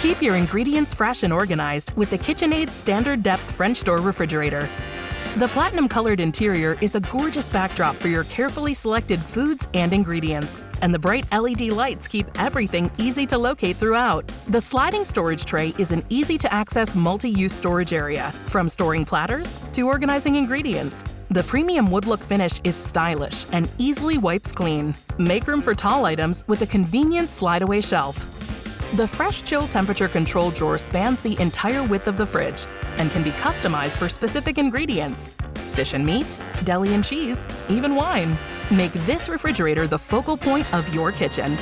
Keep your ingredients fresh and organized with the KitchenAid Standard Depth French Door refrigerator. The platinum-colored interior is a gorgeous backdrop for your carefully selected foods and ingredients, and the bright LED lights keep everything easy to locate throughout. The sliding storage tray is an easy-to-access multi-use storage area, from storing platters to organizing ingredients. The premium wood-look finish is stylish and easily wipes clean. Make room for tall items with a convenient slide-away shelf. The Fresh Chill temperature control drawer spans the entire width of the fridge and can be customized for specific ingredients: fish and meat, deli and cheese, even wine. Make this refrigerator the focal point of your kitchen.